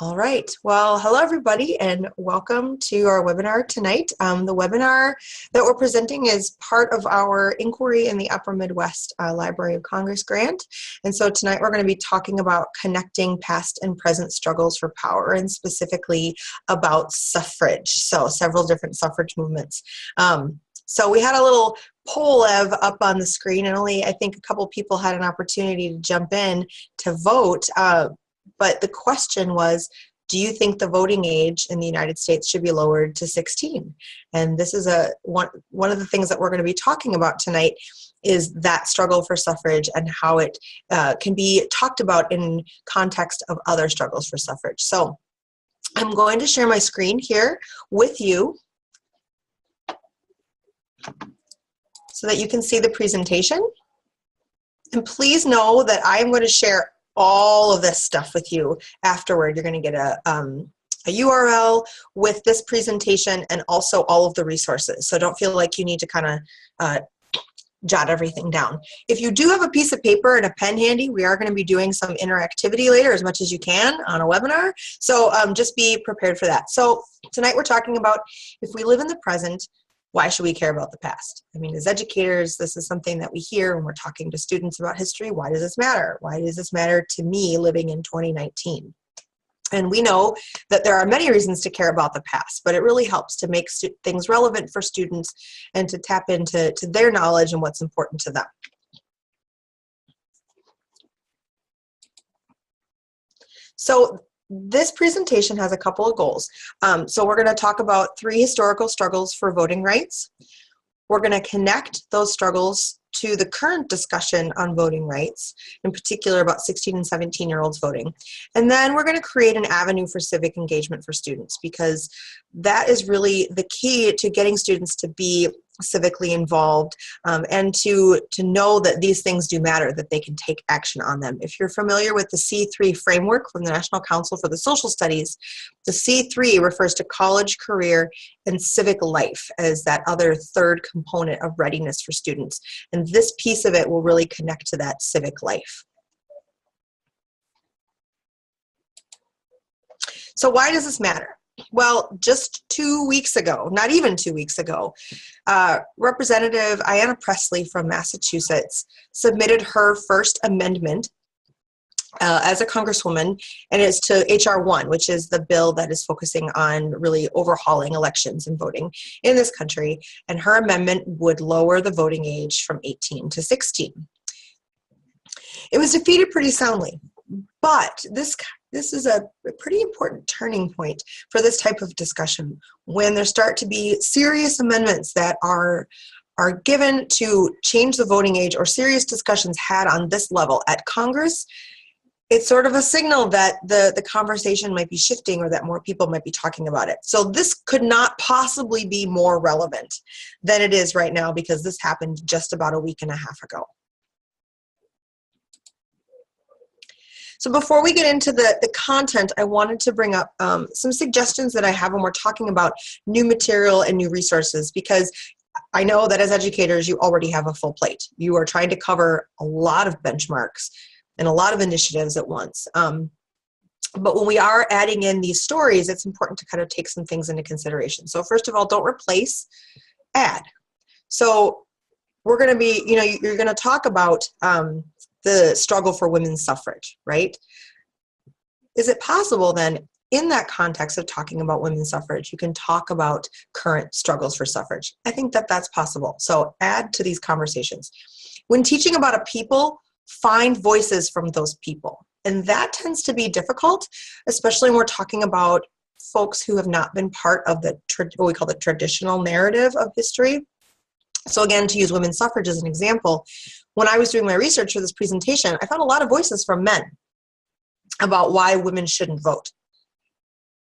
All right. Well, hello, everybody, and welcome to our webinar tonight. The webinar that we're presenting is part of our Inquiry in the Upper Midwest Library of Congress grant. And so tonight we're going to be talking about connecting past and present struggles for power, and specifically about suffrage. So several different suffrage movements. So we had a little poll up on the screen, and only I think a couple people had an opportunity to jump in to vote. But the question was, do you think the voting age in the United States should be lowered to 16? And this is one of the things that we're going to be talking about tonight is that struggle for suffrage and how it can be talked about in context of other struggles for suffrage. So I'm going to share my screen here with you so that you can see the presentation. And please know that I am going to share all of this stuff with you afterward. You're going to get a URL with this presentation and also all of the resources. So don't feel like you need to kind of jot everything down. If you do have a piece of paper and a pen handy, we are going to be doing some interactivity later as much as you can on a webinar. So just be prepared for that. So tonight we're talking about, if we live in the present, why should we care about the past? I mean, as educators, this is something that we hear when we're talking to students about history. Why does this matter? Why does this matter to me living in 2019? And we know that there are many reasons to care about the past, but it really helps to make things relevant for students and to tap into their knowledge and what's important to them. So this presentation has a couple of goals. So we're going to talk about 3 historical struggles for voting rights. We're going to connect those struggles to the current discussion on voting rights, in particular about 16 and 17-year-olds voting. And then we're going to create an avenue for civic engagement for students, because that is really the key to getting students to be civically involved and to know that these things do matter, that they can take action on them. If you're familiar with the C3 framework from the National Council for the Social Studies, the C3 refers to college, career, and civic life as that other third component of readiness for students. And this piece of it will really connect to that civic life. So why does this matter? Well, just 2 weeks ago, not even 2 weeks ago, Representative Ayanna Pressley from Massachusetts submitted her first amendment as a congresswoman, and it's to H.R. 1, which is the bill that is focusing on really overhauling elections and voting in this country. And her amendment would lower the voting age from 18 to 16. It was defeated pretty soundly, but this is a pretty important turning point for this type of discussion, when there start to be serious amendments that are given to change the voting age, or serious discussions had on this level at Congress. It's sort of a signal that the conversation might be shifting, or that more people might be talking about it. So this could not possibly be more relevant than it is right now, because this happened just about a week and a half ago. So before we get into the content, I wanted to bring up some suggestions that I have when we're talking about new material and new resources, because I know that as educators, you already have a full plate. You are trying to cover a lot of benchmarks and a lot of initiatives at once. But when we are adding in these stories, it's important to kind of take some things into consideration. So first of all, don't replace, add. So we're going to be, you're going to talk about the struggle for women's suffrage, right? Is it possible then, in that context of talking about women's suffrage, you can talk about current struggles for suffrage? I think that that's possible. So add to these conversations. When teaching about a people, find voices from those people. And that tends to be difficult, especially when we're talking about folks who have not been part of what we call the traditional narrative of history. So again, to use women's suffrage as an example, when I was doing my research for this presentation, I found a lot of voices from men about why women shouldn't vote.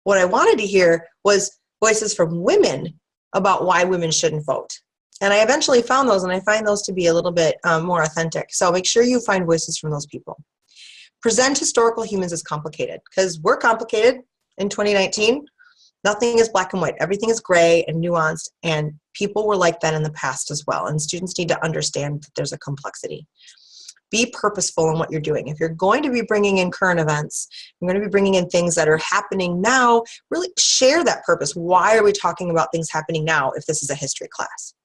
What I wanted to hear was voices from women about why women shouldn't vote. And I eventually found those, and I find those to be a little bit more authentic. So make sure you find voices from those people. Present historical humans as complicated, because we're complicated in 2019. Nothing is black and white. Everything is gray and nuanced, and people were like that in the past as well. And students need to understand that there's a complexity. Be purposeful in what you're doing. If you're going to be bringing in current events, you're going to be bringing in things that are happening now, really share that purpose. Why are we talking about things happening now if this is a history class?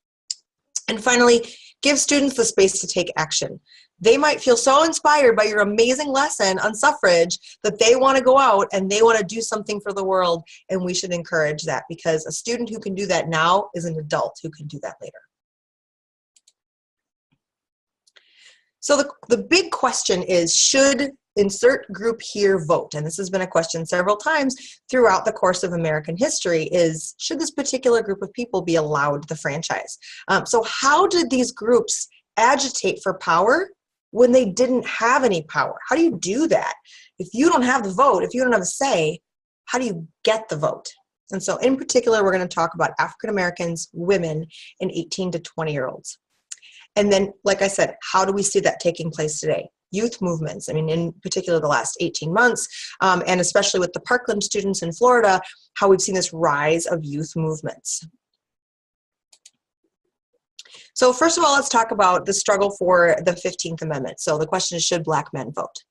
And finally, give students the space to take action. They might feel so inspired by your amazing lesson on suffrage that they want to go out and they want to do something for the world, and we should encourage that, because a student who can do that now is an adult who can do that later. So the big question is, should insert group here vote? And this has been a question several times throughout the course of American history, is should this particular group of people be allowed the franchise? So how did these groups agitate for power when they didn't have any power? How do you do that? If you don't have the vote, if you don't have a say, how do you get the vote? And so in particular, we're going to talk about African Americans, women, and 18 to 20-year-olds. And then, like I said, how do we see that taking place today? Youth movements, I mean, in particular the last 18 months, and especially with the Parkland students in Florida, how we've seen this rise of youth movements. So first of all, let's talk about the struggle for the 15th Amendment. So the question is, should Black men vote?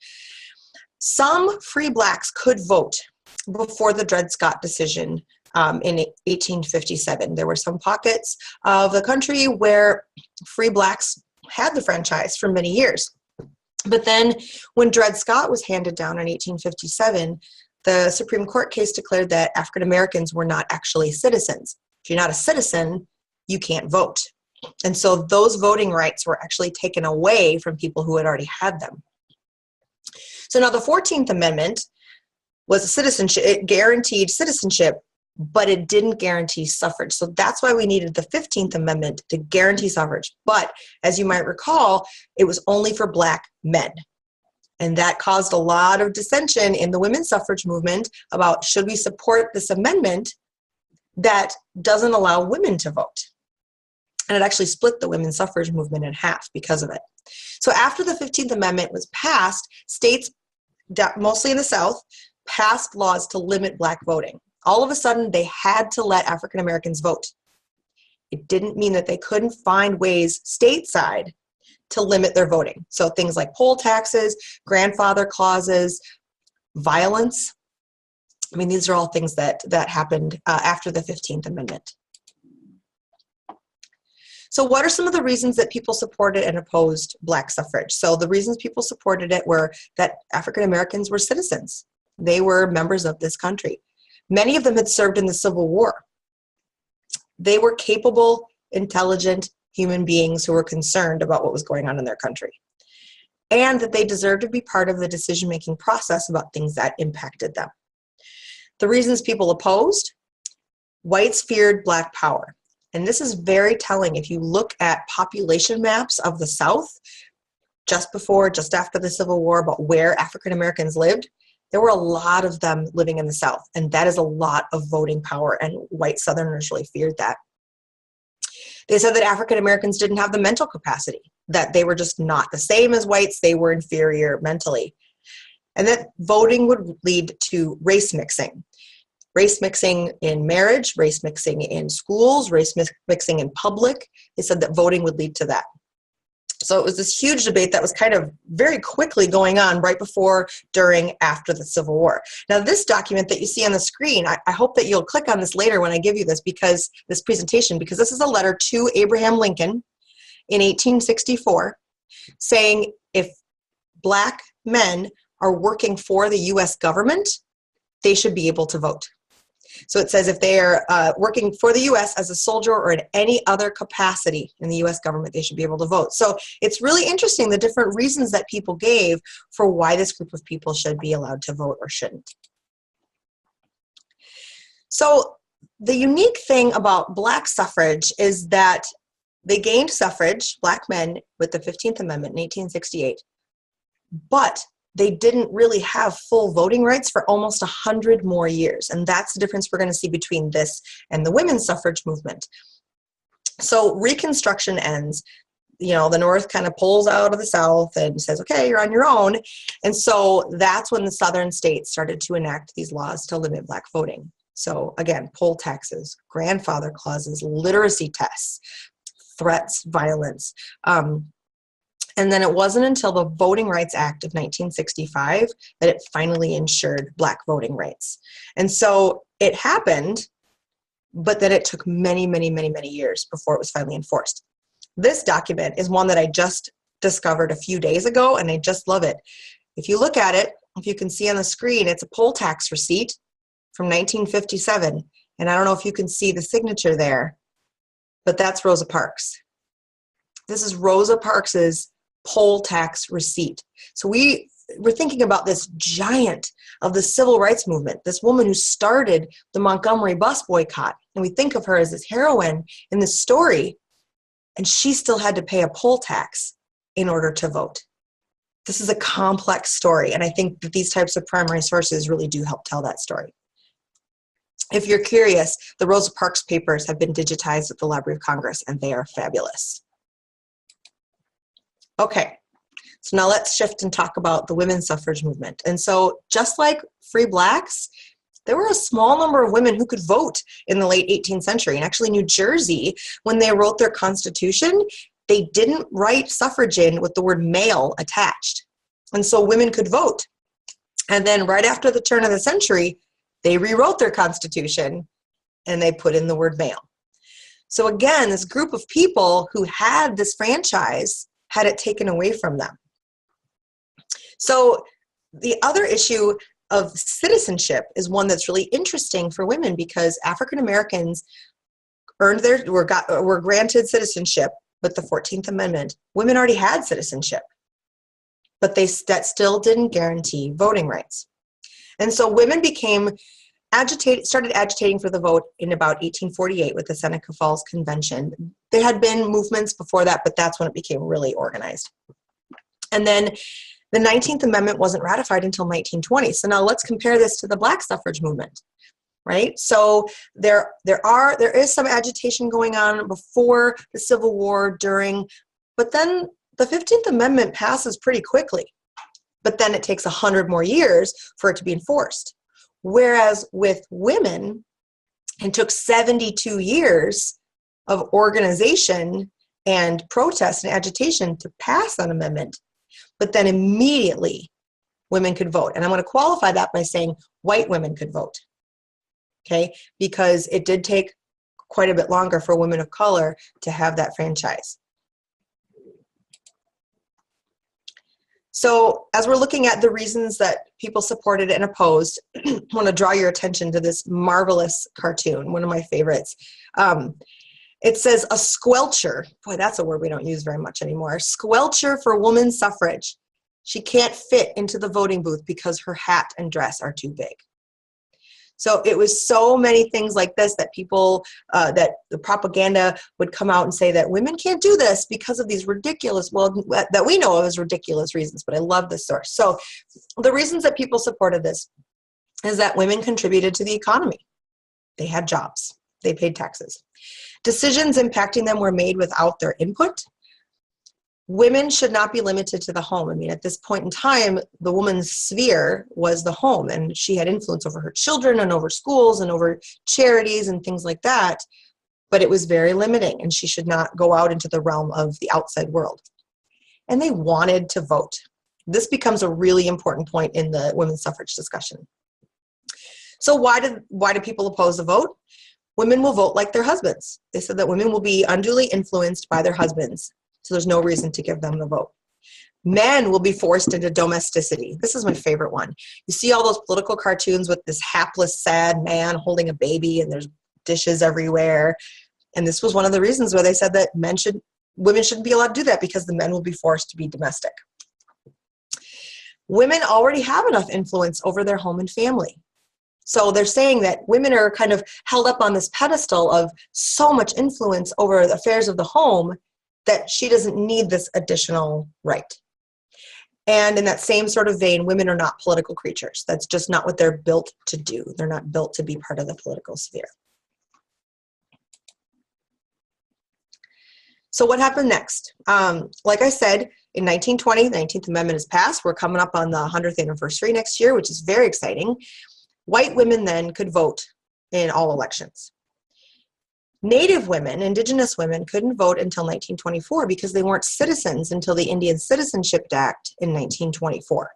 Some free Blacks could vote before the Dred Scott decision in 1857. There were some pockets of the country where free Blacks had the franchise for many years. But then when Dred Scott was handed down in 1857, the Supreme Court case declared that African Americans were not actually citizens. If you're not a citizen, you can't vote. And so those voting rights were actually taken away from people who had already had them. So now the 14th Amendment was a citizenship, it guaranteed citizenship, but it didn't guarantee suffrage. So that's why we needed the 15th Amendment to guarantee suffrage. But as you might recall, it was only for Black men. And that caused a lot of dissension in the women's suffrage movement about, should we support this amendment that doesn't allow women to vote? And it actually split the women's suffrage movement in half because of it. So after the 15th Amendment was passed, states, mostly in the South, passed laws to limit Black voting. All of a sudden, they had to let African Americans vote. It didn't mean that they couldn't find ways stateside to limit their voting. So things like poll taxes, grandfather clauses, violence. I mean, these are all things that happened after the 15th Amendment. So what are some of the reasons that people supported and opposed Black suffrage? So the reasons people supported it were that African Americans were citizens. They were members of this country. Many of them had served in the Civil War. They were capable, intelligent human beings who were concerned about what was going on in their country, and that they deserved to be part of the decision-making process about things that impacted them. The reasons people opposed: whites feared Black power. And this is very telling. If you look at population maps of the South, just after the Civil War, about where African Americans lived, there were a lot of them living in the South. And that is a lot of voting power, and white Southerners really feared that. They said that African Americans didn't have the mental capacity, that they were just not the same as whites, they were inferior mentally. And that voting would lead to race mixing. Race mixing in marriage, race mixing in schools, race mixing in public. They said that voting would lead to that. So it was this huge debate that was kind of very quickly going on right before, during, after the Civil War. Now this document that you see on the screen, I hope that you'll click on this later when I give you this presentation, because this is a letter to Abraham Lincoln in 1864 saying, if Black men are working for the U.S. government, they should be able to vote. So it says if they are working for the U.S. as a soldier or in any other capacity in the U.S. government, they should be able to vote. So it's really interesting the different reasons that people gave for why this group of people should be allowed to vote or shouldn't. So the unique thing about Black suffrage is that they gained suffrage, Black men, with the 15th Amendment in 1868, but they didn't really have full voting rights for almost 100 more years. And that's the difference we're going to see between this and the women's suffrage movement. So Reconstruction ends, the North kind of pulls out of the South and says, okay, you're on your own. And so that's when the Southern states started to enact these laws to limit Black voting. So again, poll taxes, grandfather clauses, literacy tests, threats, violence. And then it wasn't until the Voting Rights Act of 1965 that it finally ensured Black voting rights. And so it happened, but then it took many, many, many, many years before it was finally enforced. This document is one that I just discovered a few days ago, and I just love it. If you look at it, if you can see on the screen, it's a poll tax receipt from 1957. And I don't know if you can see the signature there, but that's Rosa Parks. This is Rosa Parks's poll tax receipt. So we're thinking about this giant of the civil rights movement, this woman who started the Montgomery bus boycott. And we think of her as this heroine in this story, and she still had to pay a poll tax in order to vote. This is a complex story, and I think that these types of primary sources really do help tell that story. If you're curious, the Rosa Parks papers have been digitized at the Library of Congress, and they are fabulous. Okay, so now let's shift and talk about the women's suffrage movement. And so just like free Blacks, there were a small number of women who could vote in the late 18th century. And actually New Jersey, when they wrote their constitution, they didn't write suffrage in with the word male attached. And so women could vote. And then right after the turn of the century, they rewrote their constitution and they put in the word male. So again, this group of people who had this franchise had it taken away from them. So the other issue of citizenship is one that's really interesting for women, because African Americans were granted citizenship with the 14th Amendment. Women already had citizenship, but that still didn't guarantee voting rights. And so women started agitating for the vote in about 1848 with the Seneca Falls Convention. There had been movements before that, but that's when it became really organized. And then the 19th Amendment wasn't ratified until 1920. So now let's compare this to the Black suffrage movement, right? So there is some agitation going on before the Civil War, during, but then the 15th Amendment passes pretty quickly. But then it takes 100 more years for it to be enforced. Whereas with women, it took 72 years of organization and protest and agitation to pass an amendment. But then immediately women could vote. And I'm going to qualify that by saying white women could vote. Okay? Because it did take quite a bit longer for women of color to have that franchise. So as we're looking at the reasons that people supported and opposed, I want to draw your attention to this marvelous cartoon, one of my favorites. It says a squelcher. Boy, that's a word we don't use very much anymore. Squelcher for women's suffrage. She can't fit into the voting booth because her hat and dress are too big. So it was so many things like this that people, that the propaganda would come out and say that women can't do this because of these ridiculous, well, that we know of as ridiculous reasons, but I love this source. So the reasons that people supported this is that women contributed to the economy. They had jobs. They paid taxes. Decisions impacting them were made without their input. Women should not be limited to the home. I mean, at this point in time, the woman's sphere was the home, and she had influence over her children and over schools and over charities and things like that, but it was very limiting, and she should not go out into the realm of the outside world. And they wanted to vote. This becomes a really important point in the women's suffrage discussion. So why do people oppose the vote? Women will vote like their husbands. They said that women will be unduly influenced by their husbands. So there's no reason to give them the vote. Men will be forced into domesticity. This is my favorite one. You see all those political cartoons with this hapless, sad man holding a baby, and there's dishes everywhere. And this was one of the reasons why they said that women shouldn't be allowed to do that, because the men will be forced to be domestic. Women already have enough influence over their home and family. So they're saying that women are kind of held up on this pedestal of so much influence over the affairs of the home that she doesn't need this additional right. And in that same sort of vein, women are not political creatures. That's just not what they're built to do. They're not built to be part of the political sphere. So what happened next? Like I said, in 1920, the 19th Amendment is passed. We're coming up on the 100th anniversary next year, which is very exciting. White women then could vote in all elections. Native women, indigenous women, couldn't vote until 1924 because they weren't citizens until the Indian Citizenship Act in 1924.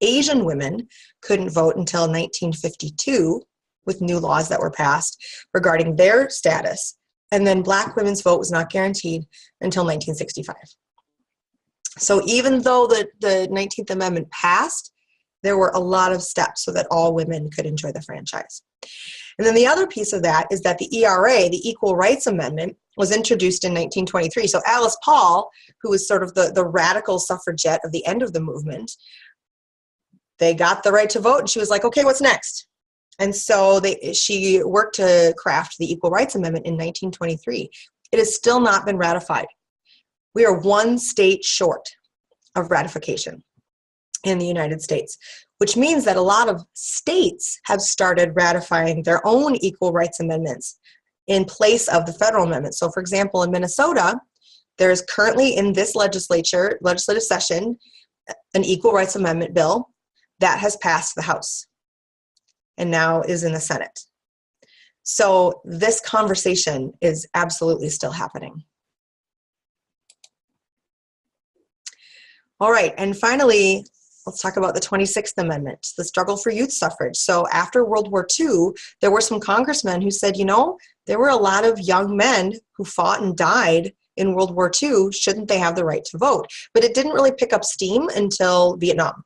Asian women couldn't vote until 1952 with new laws that were passed regarding their status. And then Black women's vote was not guaranteed until 1965. So even though the 19th Amendment passed, there were a lot of steps so that all women could enjoy the franchise. And then the other piece of that is that the ERA, the Equal Rights Amendment, was introduced in 1923. So Alice Paul, who was sort of the radical suffragette of the end of the movement, they got the right to vote, and she was like, okay, what's next? And so she worked to craft the Equal Rights Amendment in 1923. It has still not been ratified. We are one state short of ratification in the United States, which means that a lot of states have started ratifying their own equal rights amendments in place of the federal amendment. So for example, in Minnesota, there is currently in this legislative session, an equal rights amendment bill that has passed the House and now is in the Senate. So this conversation is absolutely still happening. All right, and finally, let's talk about the 26th Amendment, the struggle for youth suffrage. So after World War II, there were some congressmen who said, you know, there were a lot of young men who fought and died in World War II. Shouldn't they have the right to vote? But it didn't really pick up steam until Vietnam.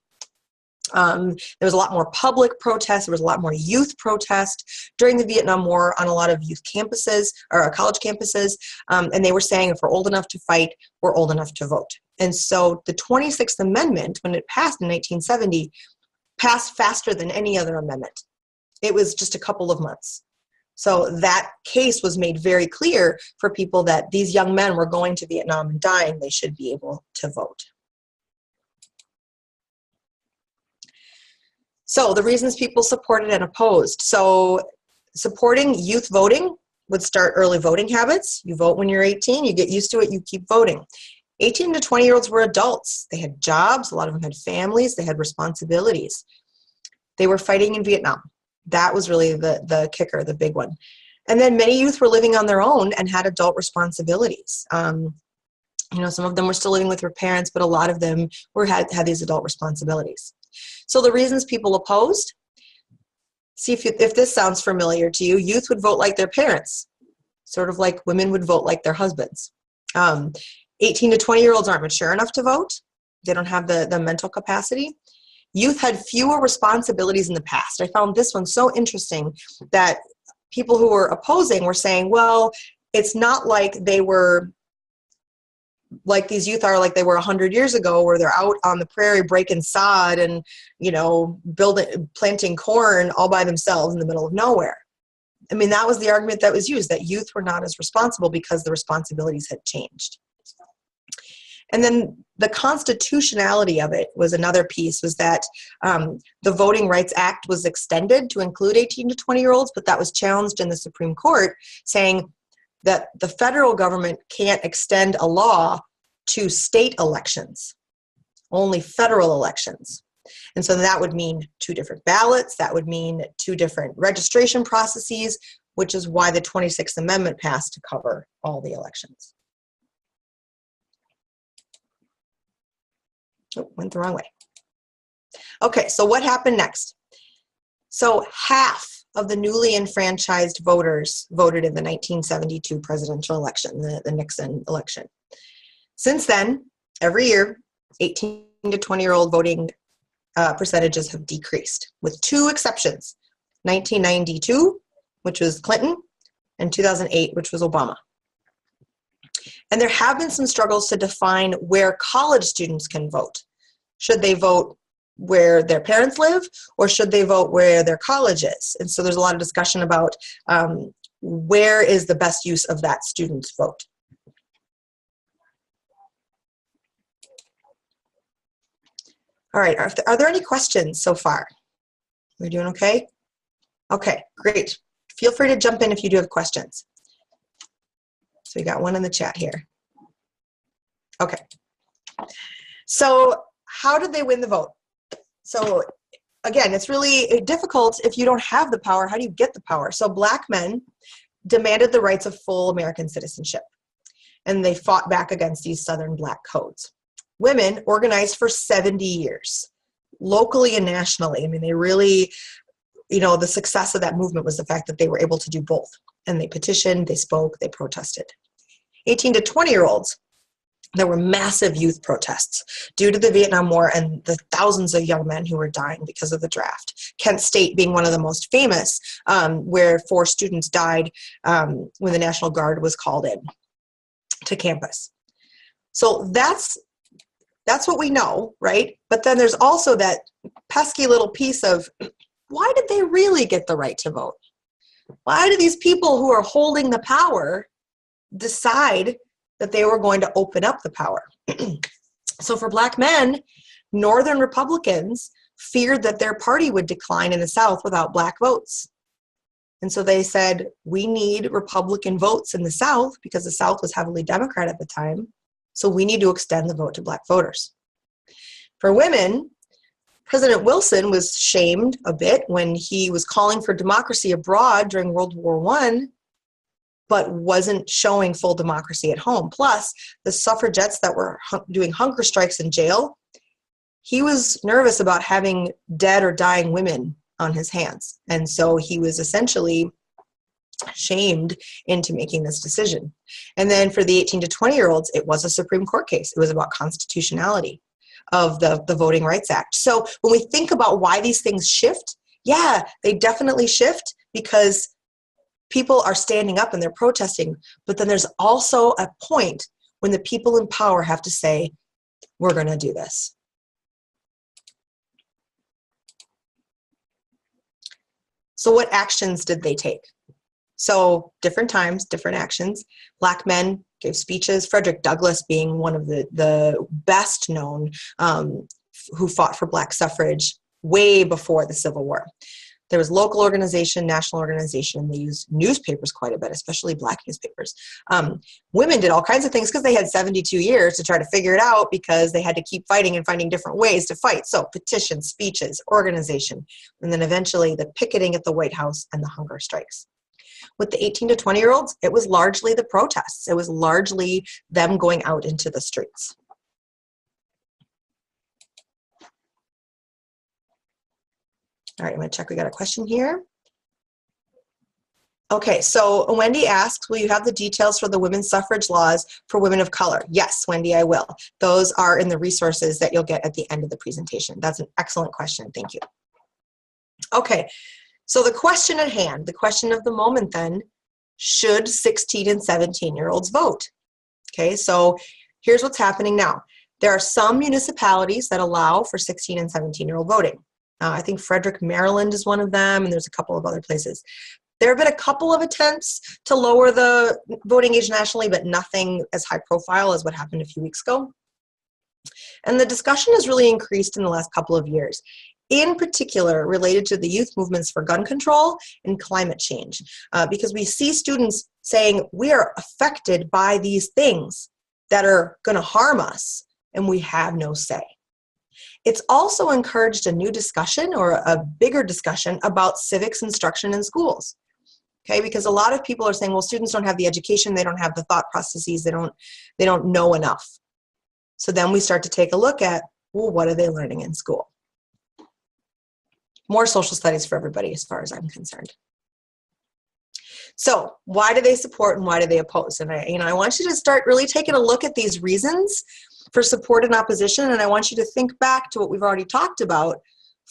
There was a lot more public protest. There was a lot more youth protest during the Vietnam War on a lot of youth campuses or college campuses. And they were saying, if we're old enough to fight, we're old enough to vote. And so the 26th Amendment, when it passed in 1970, passed faster than any other amendment. It was just a couple of months. So that case was made very clear for people that these young men were going to Vietnam and dying. They should be able to vote. So the reasons people supported and opposed. So supporting youth voting would start early voting habits. You vote when you're 18, you get used to it, you keep voting. 18 to 20-year-olds were adults. They had jobs, a lot of them had families, they had responsibilities. They were fighting in Vietnam. That was really the kicker, the big one. And then many youth were living on their own and had adult responsibilities. You know, some of them were still living with their parents, but a lot of them had these adult responsibilities. So the reasons people opposed, see if this sounds familiar to you, youth would vote like their parents, sort of like women would vote like their husbands. 18 to 20-year-olds aren't mature enough to vote. They don't have the mental capacity. Youth had fewer responsibilities in the past. I found this one so interesting that people who were opposing were saying, well, it's not like they were like these youth are like they were 100 years ago, where they're out on the prairie breaking sod and, you know, planting corn all by themselves in the middle of nowhere. I mean, that was the argument that was used, that youth were not as responsible because the responsibilities had changed. And then the constitutionality of it was another piece, was that the Voting Rights Act was extended to include 18 to 20-year-olds, but that was challenged in the Supreme Court, saying that the federal government can't extend a law to state elections, only federal elections. And so that would mean 2 different ballots, that would mean 2 different registration processes, which is why the 26th Amendment passed to cover all the elections. Oh, went the wrong way. Okay, so what happened next? So half of the newly enfranchised voters voted in the 1972 presidential election, the Nixon election. Since then, every year, 18 to 20-year-old voting percentages have decreased, with 2 exceptions, 1992, which was Clinton, and 2008, which was Obama. And there have been some struggles to define where college students can vote. Should they vote where their parents live, or should they vote where their college is? And so there's a lot of discussion about where is the best use of that student's vote. All right, are there any questions so far? We're doing okay? Okay, great. Feel free to jump in if you do have questions. So we got one in the chat here. Okay. So how did they win the vote? So again, it's really difficult if you don't have the power. How do you get the power? So Black men demanded the rights of full American citizenship. And they fought back against these Southern black codes. Women organized for 70 years, locally and nationally. I mean, they really, the success of that movement was the fact that they were able to do both. And they petitioned, they spoke, they protested. 18 to 20-year-olds, there were massive youth protests due to the Vietnam War and the thousands of young men who were dying because of the draft. Kent State being one of the most famous, where 4 students died when the National Guard was called in to campus. So that's what we know, right? But then there's also that pesky little piece of, why did they really get the right to vote? Why do these people who are holding the power decide that they were going to open up the power? So for black men, Northern Republicans feared that their party would decline in the South without black votes. And so they said, we need Republican votes in the South because the South was heavily Democrat at the time. So we need to extend the vote to black voters. For women, President Wilson was shamed a bit when he was calling for democracy abroad during World War I, but wasn't showing full democracy at home. Plus, the suffragettes that were doing hunger strikes in jail, he was nervous about having dead or dying women on his hands. And so he was essentially shamed into making this decision. And then for the 18 to 20-year-olds, it was a Supreme Court case. It was about constitutionality of the Voting Rights Act. So when we think about why these things shift, yeah, they definitely shift because people are standing up and they're protesting. But then there's also a point when the people in power have to say, we're going to do this. So what actions did they take? So different times, different actions. Black men gave speeches, Frederick Douglass being one of the best known who fought for black suffrage way before the Civil War. There was local organization, national organization, and they used newspapers quite a bit, especially black newspapers. Women did all kinds of things because they had 72 years to try to figure it out because they had to keep fighting and finding different ways to fight. So petitions, speeches, organization, and then eventually the picketing at the White House and the hunger strikes. With the 18 to 20-year-olds, it was largely the protests. It was largely them going out into the streets. All right, I'm going to check. We got a question here. Okay, so Wendy asks, will you have the details for the women's suffrage laws for women of color? Yes, Wendy, I will. Those are in the resources that you'll get at the end of the presentation. That's an excellent question. Thank you. Okay, so the question at hand, the question of the moment then, should 16 and 17-year-olds vote? Okay, so here's what's happening now. There are some municipalities that allow for 16 and 17-year-old voting. I think Frederick, Maryland is one of them, and there's a couple of other places. There have been a couple of attempts to lower the voting age nationally, but nothing as high profile as what happened a few weeks ago. And the discussion has really increased in the last couple of years, in particular related to the youth movements for gun control and climate change, because we see students saying we are affected by these things that are going to harm us, and we have no say. It's also encouraged a new discussion or a bigger discussion about civics instruction in schools. Okay, because a lot of people are saying, well, students don't have the education, they don't have the thought processes, they don't know enough. So then we start to take a look at, well, what are they learning in school? More social studies for everybody as far as I'm concerned. So why do they support and why do they oppose? And I want you to start really taking a look at these reasons for support and opposition, and I want you to think back to what we've already talked about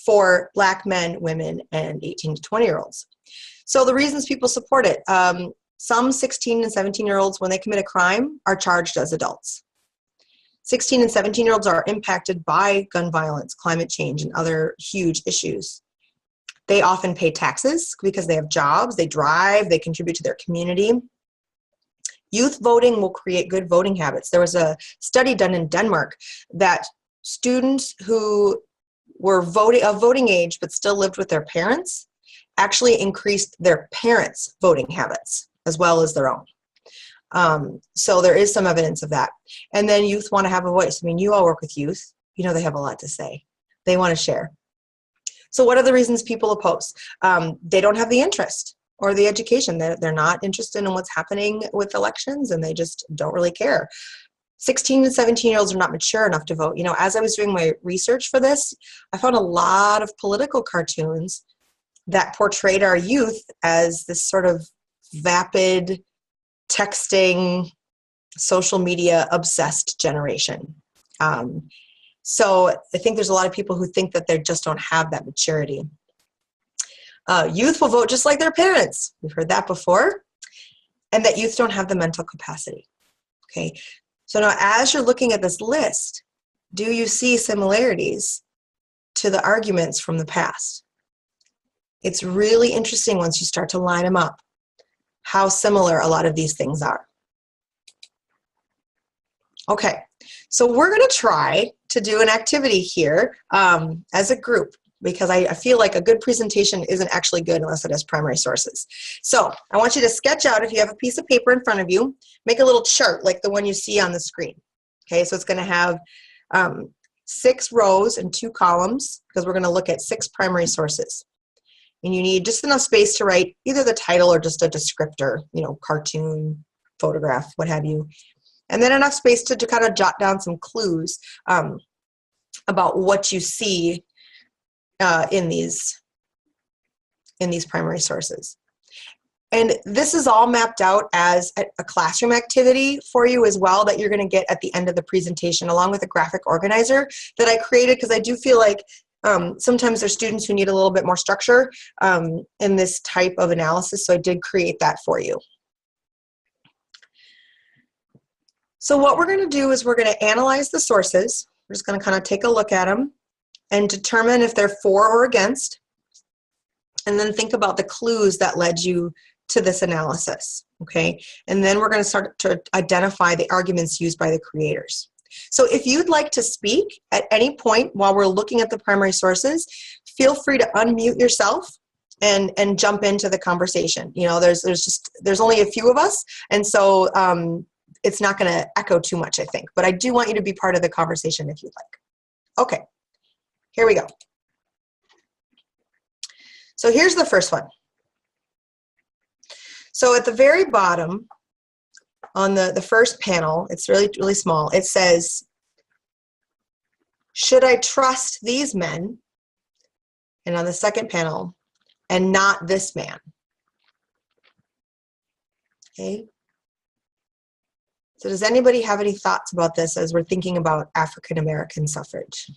for Black men, women, and 18 to 20-year-olds. So the reasons people support it, some 16 and 17-year-olds, when they commit a crime, are charged as adults. 16 and 17-year-olds are impacted by gun violence, climate change, and other huge issues. They often pay taxes because they have jobs, they drive, they contribute to their community. Youth voting will create good voting habits. There was a study done in Denmark that students who were of voting age but still lived with their parents actually increased their parents' voting habits as well as their own. So there is some evidence of that. And then youth want to have a voice. I mean, you all work with youth. You know they have a lot to say. They want to share. So what are the reasons people oppose? They don't have the interest. or the education. They're not interested in what's happening with elections, and they just don't really care. 16 and 17-year-olds are not mature enough to vote. You know, as I was doing my research for this, I found a lot of political cartoons that portrayed our youth as this sort of vapid, texting, social media obsessed generation. So I think there's a lot of people who think that they just don't have that maturity. Youth will vote just like their parents. We've heard that before. And that youth don't have the mental capacity. Okay. So now as you're looking at this list, do you see similarities to the arguments from the past? It's really interesting once you start to line them up, how similar a lot of these things are. Okay, so we're going to try to do an activity here as a group, because I feel like a good presentation isn't actually good unless it has primary sources. So I want you to sketch out, if you have a piece of paper in front of you, make a little chart like the one you see on the screen. Okay, so it's going to have 6 rows and 2 columns, because we're going to look at 6 primary sources. And you need just enough space to write either the title or just a descriptor, you know, cartoon, photograph, what have you. And then enough space to kind of jot down some clues about what you see in these primary sources. And this is all mapped out as a classroom activity for you as well, that you're going to get at the end of the presentation, along with a graphic organizer that I created, because I do feel like sometimes there's students who need a little bit more structure in this type of analysis, so I did create that for you. So what we're going to do is we're going to analyze the sources. We're just going to kind of take a look at them and determine if they're for or against, and then think about the clues that led you to this analysis, okay? And then we're going to start to identify the arguments used by the creators. So if you'd like to speak at any point while we're looking at the primary sources, feel free to unmute yourself and jump into the conversation. You know, there's only a few of us, and so it's not going to echo too much, I think. But I do want you to be part of the conversation if you'd like. Okay, here we go. So here's the first one. So at the very bottom, on the first panel, it's really, really small. It says, should I trust these men? And on the second panel, and not this man. Okay. So does anybody have any thoughts about this as we're thinking about African American suffrage?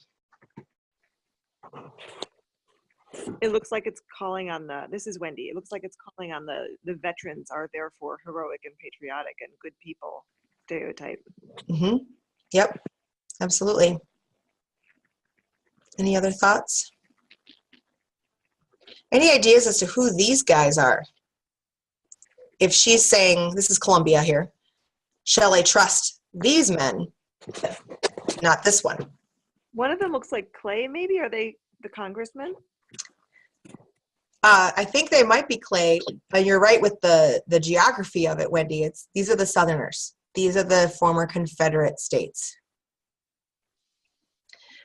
It looks like it's calling on this is Wendy. It looks like it's calling on the veterans are therefore heroic and patriotic and good people stereotype. Mm-hmm. Yep, absolutely. Any other thoughts? Any ideas as to who these guys are? If she's saying, this is Columbia here, shall I trust these men, not this one? One of them looks like Clay, maybe? Are they the congressman? I think they might be Clay, and you're right with the geography of it, Wendy. These are the Southerners. These are the former Confederate states.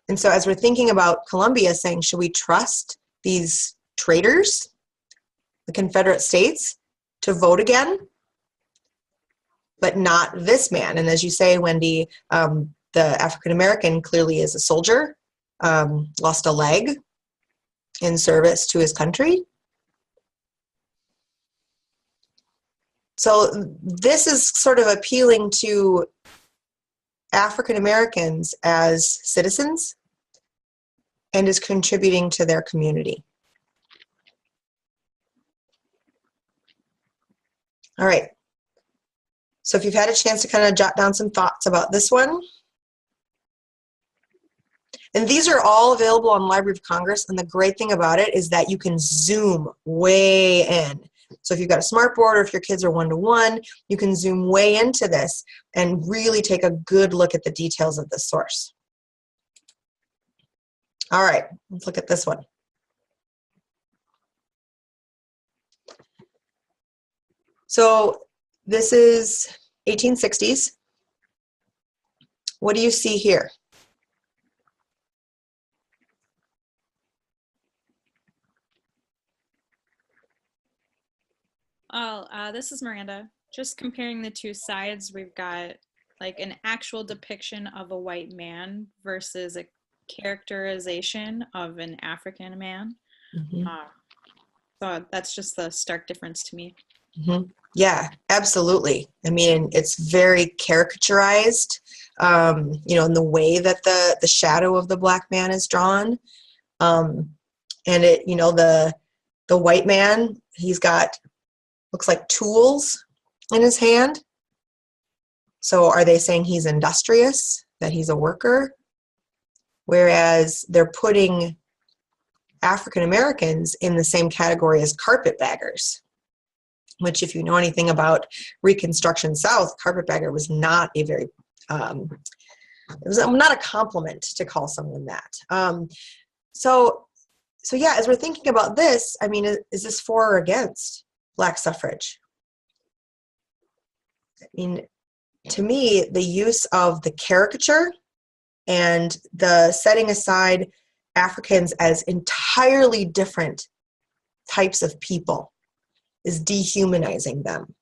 And so as we're thinking about Columbia saying, should we trust these traitors, the Confederate states, to vote again? But not this man. And as you say, Wendy, the African American clearly is a soldier, lost a leg in service to his country. So this is sort of appealing to African Americans as citizens and is contributing to their community. All right. So if you've had a chance to kind of jot down some thoughts about this one. And these are all available on Library of Congress, and the great thing about it is that you can zoom way in. So if you've got a smart board or if your kids are one-to-one, you can zoom way into this and really take a good look at the details of the source. All right, let's look at this one. So this is 1860s. What do you see here? This is Miranda. Just comparing the two sides, we've got like an actual depiction of a white man versus a characterization of an African man. Mhm. So that's just the stark difference to me. Mhm. Yeah, absolutely. I mean, it's very caricaturized, in the way that the shadow of the black man is drawn. And the white man, he's got, looks like tools in his hand. So are they saying he's industrious, that he's a worker? Whereas they're putting African Americans in the same category as carpetbaggers, which, if you know anything about Reconstruction South, carpetbagger was not a very, it was not a compliment to call someone that. So yeah, as we're thinking about this, I mean, is this for or against Black suffrage? I mean, to me, the use of the caricature and the setting aside Africans as entirely different types of people is dehumanizing them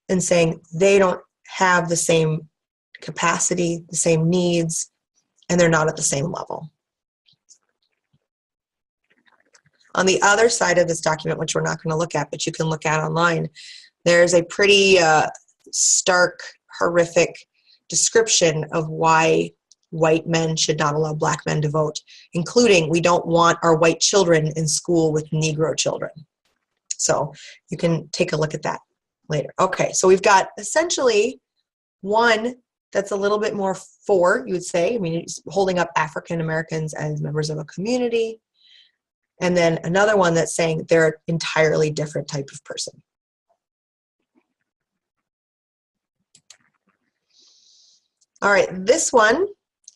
and saying they don't have the same capacity, the same needs, and they're not at the same level. On the other side of this document, which we're not going to look at, but you can look at online, there's a pretty stark, horrific description of why white men should not allow black men to vote, including we don't want our white children in school with Negro children. So you can take a look at that later. Okay, so we've got essentially one that's a little bit more for, you would say, I mean, it's holding up African Americans as members of a community. And then another one that's saying they're an entirely different type of person. All right, this one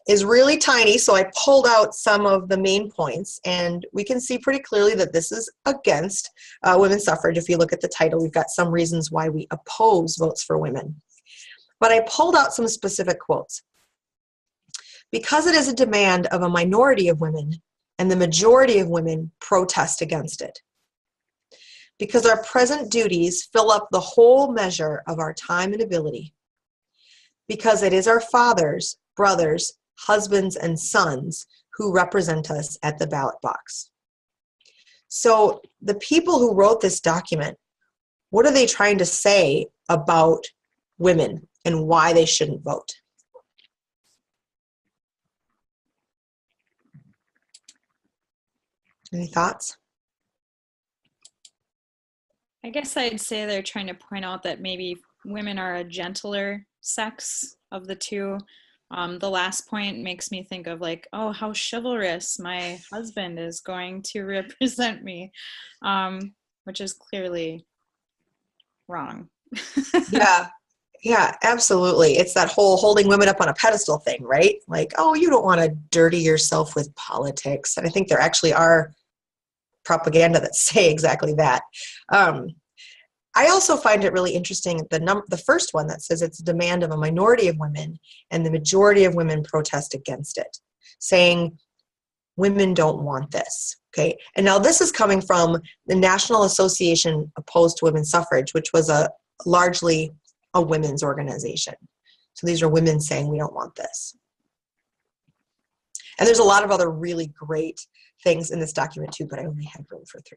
is really tiny, so I pulled out some of the main points, and we can see pretty clearly that this is against women's suffrage. If you look at the title, we've got some reasons why we oppose votes for women. But I pulled out some specific quotes. Because it is a demand of a minority of women, and the majority of women protest against it. Because our present duties fill up the whole measure of our time and ability. Because it is our fathers, brothers, husbands, and sons who represent us at the ballot box. So the people who wrote this document, what are they trying to say about women and why they shouldn't vote? Any thoughts? I guess I'd say they're trying to point out that maybe women are a gentler sex of the two. The last point makes me think of like, oh, how chivalrous my husband is going to represent me, which is clearly wrong. Yeah, absolutely. It's that whole holding women up on a pedestal thing, right? Like, oh, you don't want to dirty yourself with politics. And I think there actually are propaganda that say exactly that. I also find it really interesting, the first one that says it's a demand of a minority of women and the majority of women protest against it, saying women don't want this. Okay, and now this is coming from the National Association Opposed to Women's Suffrage, which was largely a women's organization. So these are women saying we don't want this. And there's a lot of other really great things in this document too, but I only had room for 3.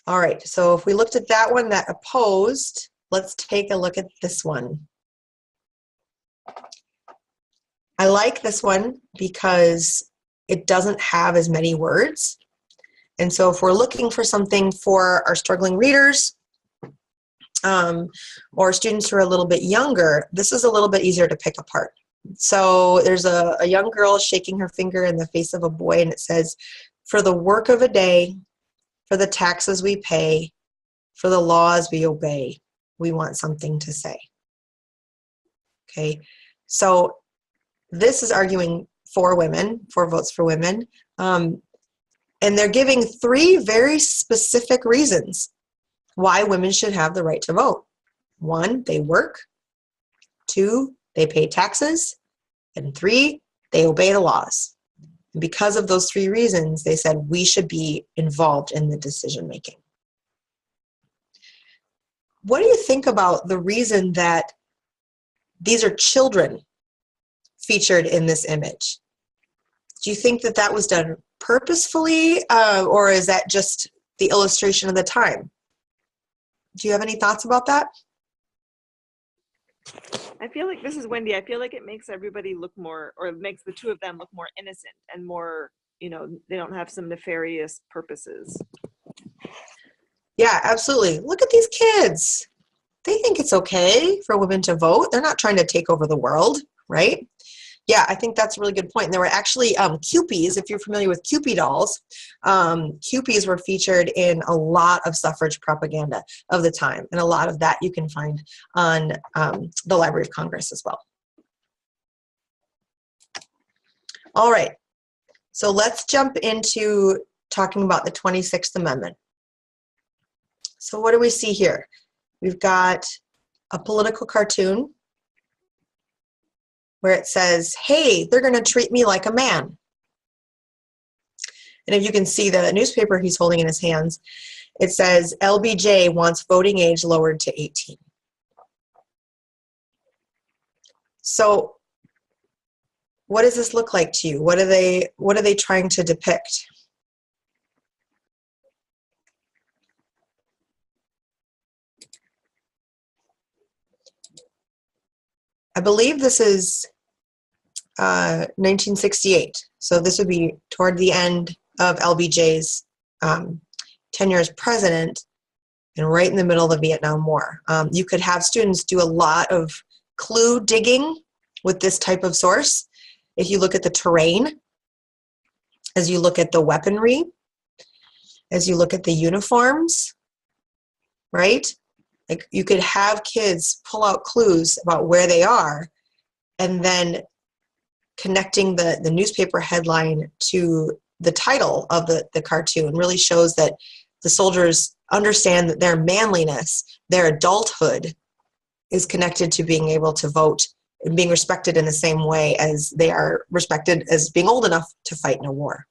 All right, so if we looked at that one that opposed, let's take a look at this one. I like this one because it doesn't have as many words. And so if we're looking for something for our struggling readers or students who are a little bit younger, this is a little bit easier to pick apart. So there's a young girl shaking her finger in the face of a boy, and it says, "For the work of a day, for the taxes we pay, for the laws we obey, we want something to say." Okay, so this is arguing for women, for votes for women, and they're giving 3 very specific reasons why women should have the right to vote. 1, they work. 2, they pay taxes. And 3, they obey the laws. And because of those 3 reasons, they said we should be involved in the decision making. what do you think about the reason that these are children featured in this image? Do you think that that was done purposefully, or is that just the illustration of the time? Do you have any thoughts about that? I feel like, this is Wendy, I feel like it makes everybody look more, or it makes the two of them look more innocent and more, they don't have some nefarious purposes. Yeah, absolutely. Look at these kids. They think it's okay for women to vote. They're not trying to take over the world, right? Yeah, I think that's a really good point. And there were actually Kewpies, if you're familiar with Kewpie dolls. Kewpies were featured in a lot of suffrage propaganda of the time. And a lot of that you can find on the Library of Congress as well. All right, so let's jump into talking about the 26th Amendment. So what do we see here? We've got a political cartoon where it says, hey, they're going to treat me like a man. And if you can see the newspaper he's holding in his hands, it says LBJ wants voting age lowered to 18. So what does this look like to you? What are they trying to depict? I believe this is 1968. So this would be toward the end of LBJ's tenure as president and right in the middle of the Vietnam War. You could have students do a lot of clue digging with this type of source. If you look at the terrain, as you look at the weaponry, as you look at the uniforms, right? Like you could have kids pull out clues about where they are, and then connecting the newspaper headline to the title of the cartoon really shows that the soldiers understand that their manliness, their adulthood, is connected to being able to vote and being respected in the same way as they are respected as being old enough to fight in a war.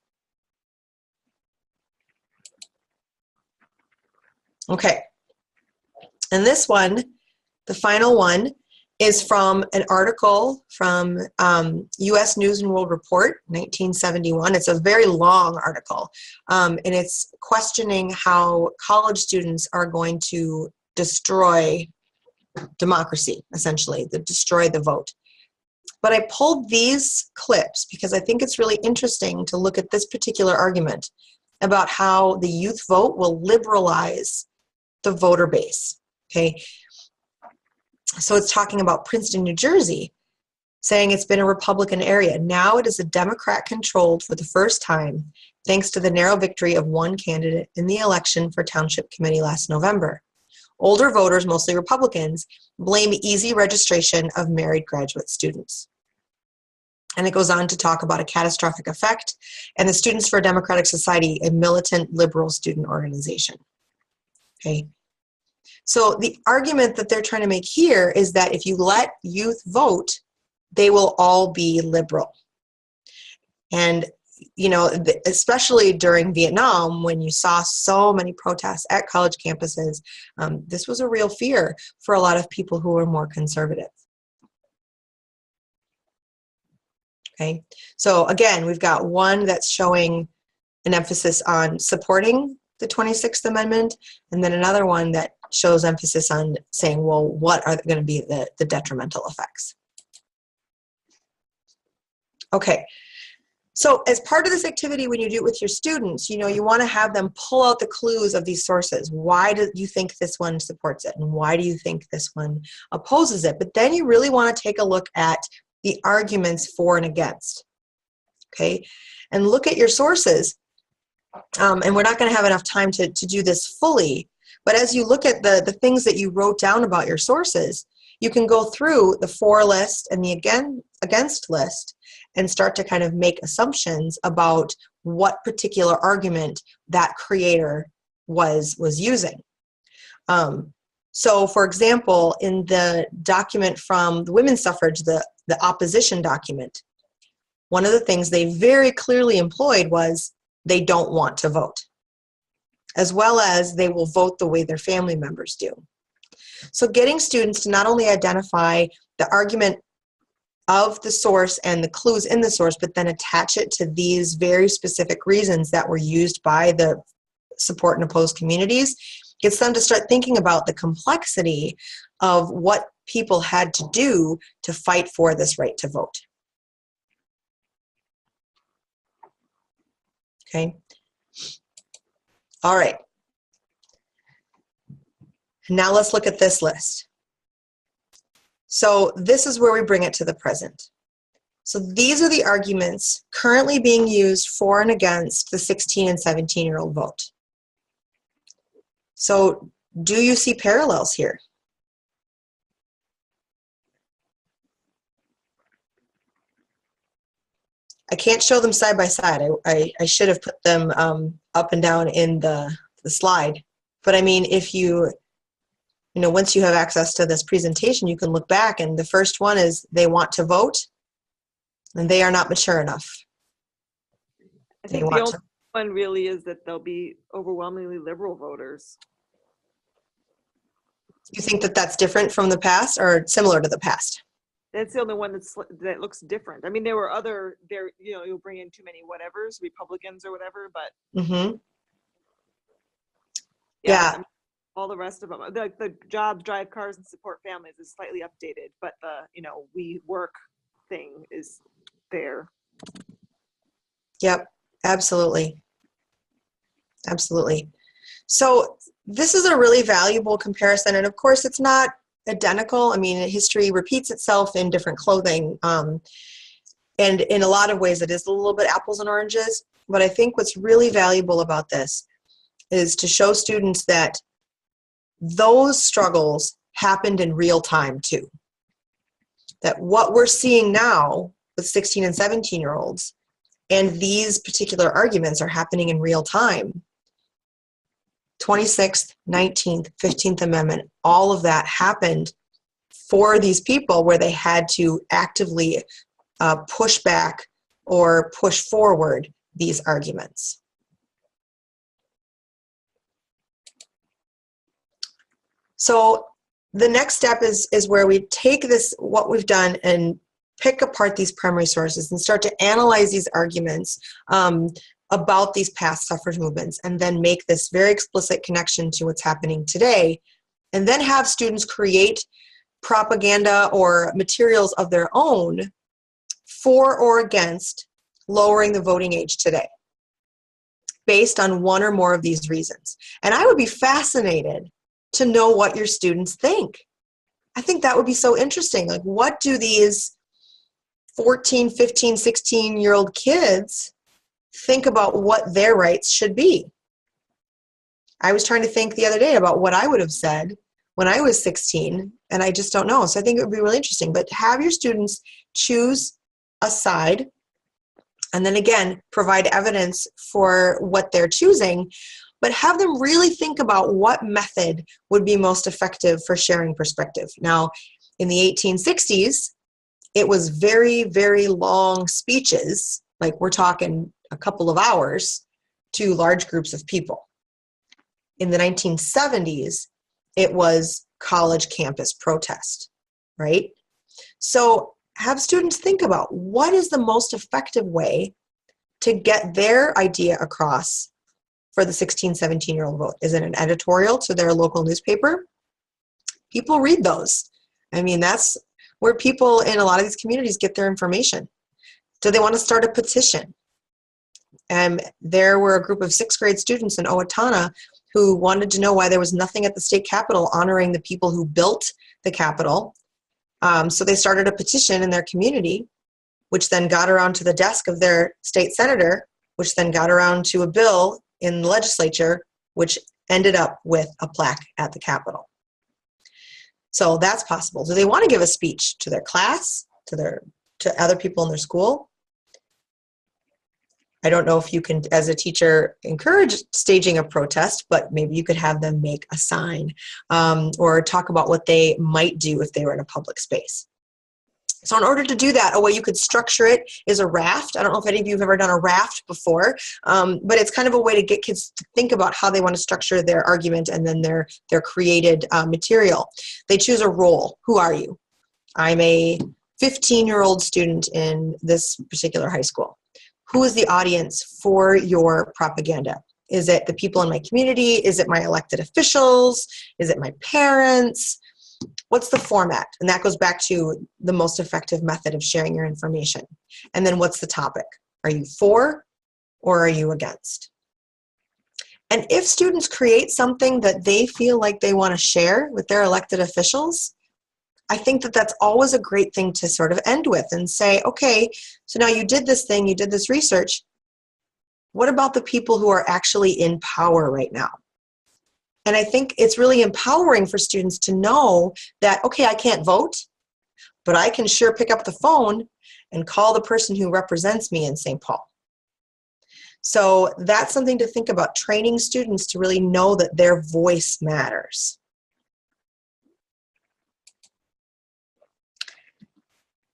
Okay. And this one, the final one, is from an article from U.S. News and World Report, 1971. It's a very long article, and it's questioning how college students are going to destroy democracy, essentially, destroy the vote. But I pulled these clips because I think it's really interesting to look at this particular argument about how the youth vote will liberalize the voter base. Okay, so it's talking about Princeton, New Jersey, saying it's been a Republican area. Now it is a Democrat controlled for the first time, thanks to the narrow victory of one candidate in the election for Township Committee last November. Older voters, mostly Republicans, blame easy registration of married graduate students. And it goes on to talk about a catastrophic effect and the Students for a Democratic Society, a militant liberal student organization. Okay. So the argument that they're trying to make here is that if you let youth vote, they will all be liberal. And, especially during Vietnam, when you saw so many protests at college campuses, this was a real fear for a lot of people who were more conservative. Okay, so again, we've got one that's showing an emphasis on supporting the 26th Amendment, and then another one that shows emphasis on saying, well, what are going to be the detrimental effects? Okay, so as part of this activity, when you do it with your students, you want to have them pull out the clues of these sources. Why do you think this one supports it? And why do you think this one opposes it? But then you really want to take a look at the arguments for and against, okay? And look at your sources. And we're not going to have enough time to do this fully, but as you look at the things that you wrote down about your sources, you can go through the for list and the against list and start to kind of make assumptions about what particular argument that creator was using. So for example, in the document from the women's suffrage, the opposition document, one of the things they very clearly employed was they don't want to vote, as well as they will vote the way their family members do. So getting students to not only identify the argument of the source and the clues in the source, but then attach it to these very specific reasons that were used by the support and opposed communities, gets them to start thinking about the complexity of what people had to do to fight for this right to vote. Okay. All right. Now let's look at this list. So this is where we bring it to the present. So these are the arguments currently being used for and against the 16 and 17-year-old vote. So do you see parallels here? I can't show them side by side. I should have put them up and down in the slide. But I mean, if once you have access to this presentation, you can look back, and the first one is they want to vote and they are not mature enough. I think the only one really is that they'll be overwhelmingly liberal voters. You think that that's different from the past or similar to the past? That's the only one that looks different. I mean, there were other, you'll bring in too many whatevers, Republicans or whatever, but yeah. I mean, all the rest of them, the jobs, drive cars, and support families is slightly updated, but the, we work thing is there. Yep, absolutely. Absolutely. So this is a really valuable comparison, and of course it's not identical. I mean, history repeats itself in different clothing, and in a lot of ways it is a little bit apples and oranges, but I think what's really valuable about this is to show students that those struggles happened in real time too. That what we're seeing now with 16 and 17-year-olds and these particular arguments are happening in real time. 26th, 19th, 15th Amendment, all of that happened for these people where they had to actively push back or push forward these arguments. So the next step is where we take this, what we've done, and pick apart these primary sources and start to analyze these arguments about these past suffrage movements, and then make this very explicit connection to what's happening today, and then have students create propaganda or materials of their own for or against lowering the voting age today, based on one or more of these reasons. And I would be fascinated to know what your students think. I think that would be so interesting. Like, what do these 14, 15, 16-year-old kids think about what their rights should be? I was trying to think the other day about what I would have said when I was 16, and I just don't know. So I think it would be really interesting. But have your students choose a side, and then again, provide evidence for what they're choosing, but have them really think about what method would be most effective for sharing perspective. Now, in the 1860s, it was very, very long speeches, like we're talking a couple of hours, to large groups of people. In the 1970s, it was college campus protest, right? So have students think about what is the most effective way to get their idea across for the 16, 17-year-old vote. Is it an editorial to their local newspaper? People read those. I mean, that's where people in a lot of these communities get their information. Do they want to start a petition? There were a group of 6th grade students in Owatonna who wanted to know why there was nothing at the state capitol honoring the people who built the capitol. So they started a petition in their community, which then got around to the desk of their state senator, which then got around to a bill in the legislature, which ended up with a plaque at the Capitol. So that's possible. Do they want to give a speech to their class, to other people in their school? I don't know if you can, as a teacher, encourage staging a protest, but maybe you could have them make a sign or talk about what they might do if they were in a public space. So in order to do that, a way you could structure it is a raft. I don't know if any of you have ever done a raft before, but it's kind of a way to get kids to think about how they want to structure their argument and then their created material. They choose a role. Who are you? I'm a 15-year-old student in this particular high school. Who is the audience for your propaganda? Is it the people in my community? Is it my elected officials? Is it my parents? What's the format? And that goes back to the most effective method of sharing your information. And then what's the topic? Are you for or are you against? And if students create something that they feel like they want to share with their elected officials, I think that that's always a great thing to sort of end with and say, okay, so now you did this thing, you did this research. What about the people who are actually in power right now? And I think it's really empowering for students to know that, okay, I can't vote, but I can sure pick up the phone and call the person who represents me in St. Paul. So that's something to think about, training students to really know that their voice matters.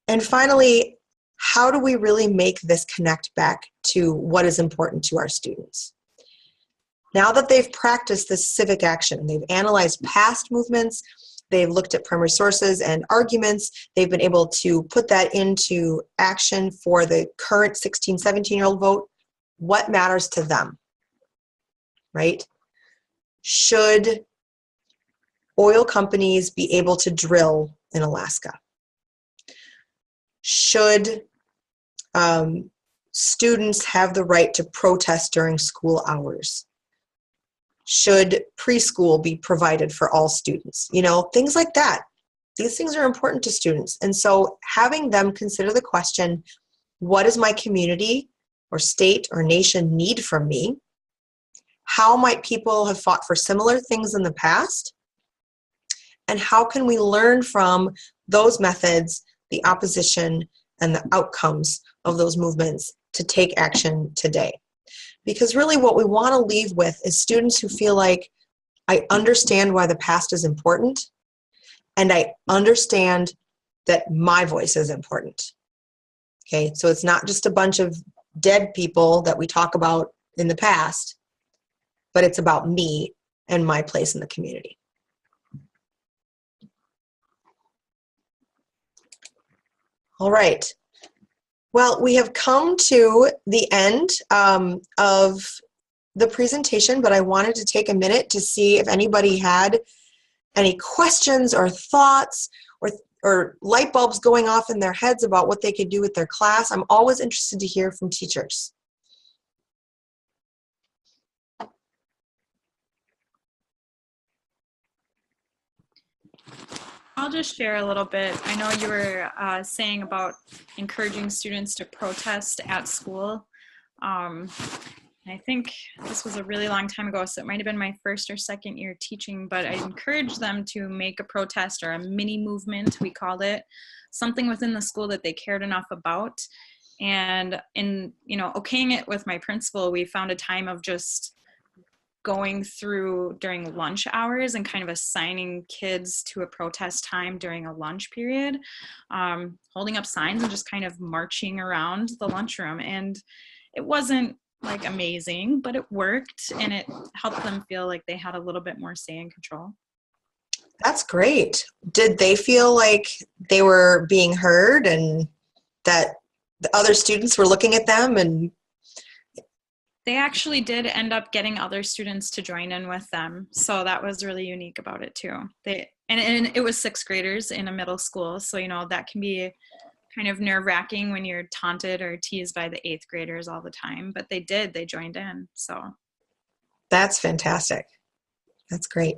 And finally, how do we really make this connect back to what is important to our students? Now that they've practiced this civic action, they've analyzed past movements, they've looked at primary sources and arguments, they've been able to put that into action for the current 16, 17-year-old vote. What matters to them, right? Should oil companies be able to drill in Alaska? Should students have the right to protest during school hours? Should preschool be provided for all students? You know, things like that. These things are important to students. And so having them consider the question, what does my community or state or nation need from me? How might people have fought for similar things in the past? And how can we learn from those methods, the opposition, and the outcomes of those movements to take action today? Because really what we want to leave with is students who feel like, I understand why the past is important, and I understand that my voice is important. Okay, so it's not just a bunch of dead people that we talk about in the past, but it's about me and my place in the community. All right. Well, we have come to the end of the presentation, but I wanted to take a minute to see if anybody had any questions or thoughts or light bulbs going off in their heads about what they could do with their class. I'm always interested to hear from teachers. I'll just share a little bit. I know you were saying about encouraging students to protest at school. I think this was a really long time ago, so it might have been my first or second year teaching, but I encouraged them to make a protest or a mini movement, we called it, something within the school that they cared enough about. And in, okaying it with my principal, we found a time of just going through during lunch hours and kind of assigning kids to a protest time during a lunch period, holding up signs and just kind of marching around the lunchroom. And it wasn't like amazing, but it worked, and it helped them feel like they had a little bit more say and control. That's great. Did they feel like they were being heard and that the other students were looking at them? And they actually did end up getting other students to join in with them. So that was really unique about it too. And it was sixth graders in a middle school. So, that can be kind of nerve-wracking when you're taunted or teased by the eighth graders all the time. But they joined in. So that's fantastic. That's great.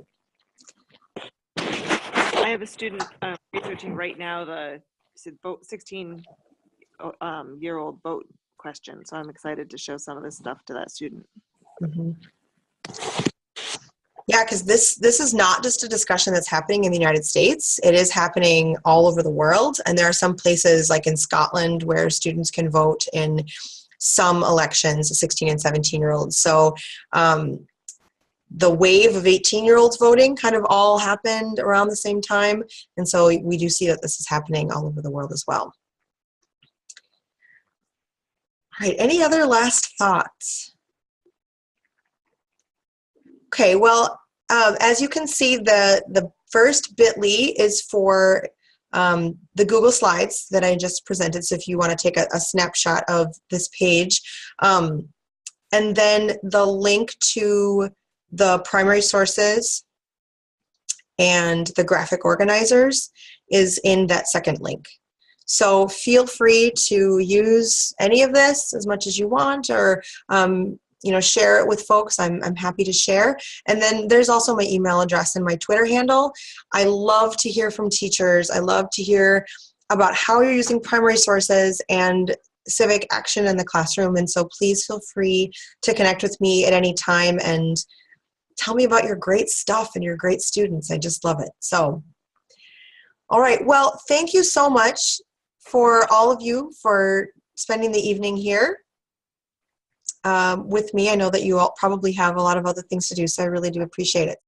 I have a student researching right now the 16-year-old vote question, so I'm excited to show some of this stuff to that student. Mm-hmm. Yeah, because this is not just a discussion that's happening in the United States. It is happening all over the world, and there are some places like in Scotland where students can vote in some elections, 16 and 17-year-olds. So the wave of 18-year-olds voting kind of all happened around the same time. And so we do see that this is happening all over the world as well. All right, any other last thoughts? Okay, well, as you can see, the first bit.ly is for the Google Slides that I just presented. So if you want to take a snapshot of this page, and then the link to the primary sources and the graphic organizers is in that second link. So feel free to use any of this as much as you want, or share it with folks. I'm happy to share. And then there's also my email address and my Twitter handle. I love to hear from teachers. I love to hear about how you're using primary sources and civic action in the classroom. And so please feel free to connect with me at any time and tell me about your great stuff and your great students. I just love it. So, all right. Well, thank you so much for all of you for spending the evening here with me. I know that you all probably have a lot of other things to do, so I really do appreciate it.